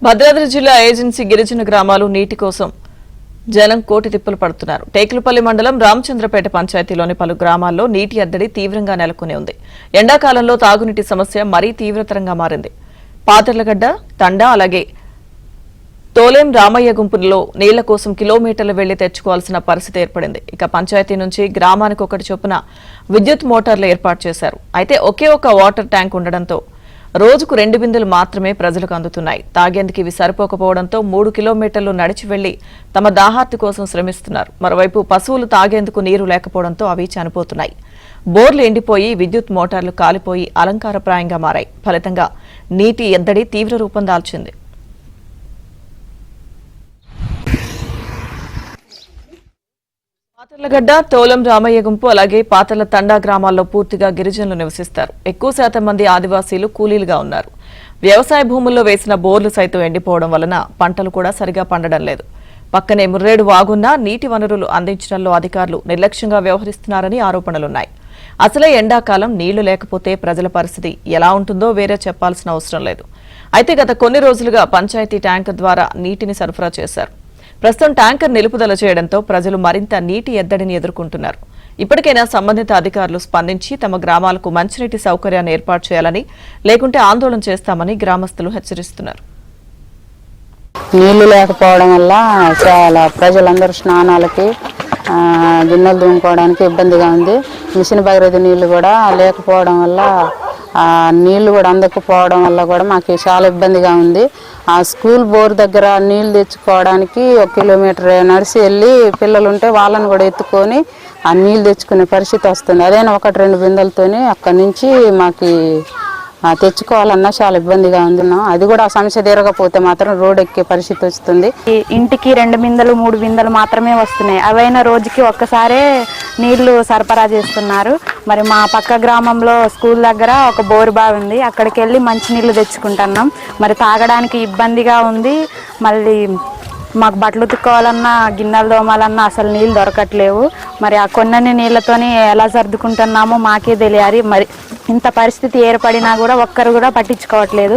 భద్రాద్రి జిల్లా ఏజెన్సీ గిరిజన గ్రామాలు నీటి కోసం జనం కోటి తిప్పలు పడుతున్నారు. టేకులపల్లి మండలం రామచంద్రపేట పంచాయతీలోని పలు గ్రామాల్లో నీటి ఎద్దడి తీవ్రంగా నెలకొని ఉంది. ఎండాకాలంలో తాగునీటి సమస్య మరీ తీవ్రతరంగా మారింది. పాతర్లగడ్డ, తండా, అలాగే తోలేం రామయ్య గుంపుల్లో నీళ్ల కోసం కిలోమీటర్లు వెళ్లి తెచ్చుకోవాల్సిన పరిస్థితి ఏర్పడింది. ఇక పంచాయతీ నుంచి గ్రామానికి ఒకటి చొప్పున విద్యుత్ మోటార్లు ఏర్పాటు చేశారు. అయితే ఒకే ఒక వాటర్ ట్యాంక్ ఉండడంతో రోజుకు 2 బిందెలు మాత్రమే ప్రజలకు అందుతున్నాయి. తాగేందుకు ఇవి సరిపోకపోవడంతో 3 కిలోమీటర్లు నడిచి వెళ్లి తమ దాహార్తి కోసం శ్రమిస్తున్నారు. మరోవైపు పశువులు తాగేందుకు నీరు లేకపోవడంతో అవి చనిపోతున్నాయి. బోర్లు ఎండిపోయి విద్యుత్ మోటార్లు కాలిపోయి అలంకారప్రాయంగా మారాయి. ఫలితంగా నీటి ఎద్దడి తీవ్ర రూపం దాల్చింది. పాతర్లగడ్డ, తోలం రామయ్య గుంపు, అలాగే పాతర్ల తండా గ్రామాల్లో పూర్తిగా గిరిజనులు నివసిస్తారు. ఎక్కువ శాతం మంది ఆదివాసీలు కూలీలుగా ఉన్నారు. వ్యవసాయ భూముల్లో వేసిన బోర్లు సైతం ఎండిపోవడం వలన పంటలు కూడా సరిగా పండడం లేదు. పక్కనే ముర్రేడు వాగున్నా నీటి వనరులు అందించడంలో అధికారులు నిర్లక్ష్యంగా వ్యవహరిస్తున్నారని ఆరోపణలున్నాయి. అసలే ఎండాకాలం నీళ్లు లేకపోతే ప్రజల పరిస్థితి ఎలా ఉంటుందో వేరే చెప్పాల్సిన అవసరం లేదు. అయితే గత కొన్ని రోజులుగా పంచాయతీ ట్యాంకర్ ద్వారా నీటిని సరఫరా చేశారు. ప్రస్తుతం ట్యాంకర్ నిలుపుదల చేయడంతో ప్రజలు మరింత నీటి ఎద్దడిని ఎదుర్కొంటున్నారు. ఇప్పటికైనా సంబంధిత అధికారులు స్పందించి తమ గ్రామాలకు మంచినీటి సౌకర్యాన్ని ఏర్పాటు చేయాలని, లేకుంటే ఆందోళన చేస్తామని గ్రామస్తులు హెచ్చరిస్తున్నారు. నీళ్లు లేకపోవడం వల్ల చాలా ప్రజలందరూ స్నానాలకి గిన్నెలు దుమ్ముకోవడానికి ఇబ్బందిగా ఉంది. మిషన్ భగీరథ నీళ్లు కూడా లేకపోవడం వల్ల నీళ్లు కూడా అందకపోవడం వల్ల కూడా మాకు చాలా ఇబ్బందిగా ఉంది. ఆ స్కూల్ బోర్ దగ్గర నీళ్లు తెచ్చుకోవడానికి 1 కిలోమీటర్ నడిచి వెళ్ళి పిల్లలు ఉంటే వాళ్ళని కూడా ఎత్తుకొని ఆ నీళ్లు తెచ్చుకునే పరిస్థితి వస్తుంది. అదైనా 1-2 బిందెలతోనే అక్కడి నుంచి మాకు తెచ్చుకోవాలన్నా చాలా ఇబ్బందిగా ఉంది. అది కూడా ఆ సమస్య తీరకపోతే మాత్రం రోడ్ ఎక్కే పరిస్థితి వస్తుంది. ఇంటికి 2 బిందెలు 3 బిందెలు మాత్రమే వస్తున్నాయి. అవైనా రోజుకి ఒక్కసారే నీళ్లు సరఫరా చేస్తున్నారు. మరి మా పక్క గ్రామంలో స్కూల్ దగ్గర ఒక బోరు బావి ఉంది. అక్కడికి వెళ్ళి మంచి నీళ్లు తెచ్చుకుంటున్నాం. మరి తాగడానికి ఇబ్బందిగా ఉంది. మళ్ళీ మాకు బట్టలు ఉతుక్కోవాలన్నా గిన్నెలు దోమాలన్నా అసలు నీళ్ళు దొరకట్లేవు. మరి ఆ కొన్ని నీళ్లతోని ఎలా సర్దుకుంటున్నామో మాకే తెలియాలి. మరి ఇంత పరిస్థితి ఏర్పడినా కూడా ఒక్కరు కూడా పట్టించుకోవట్లేదు.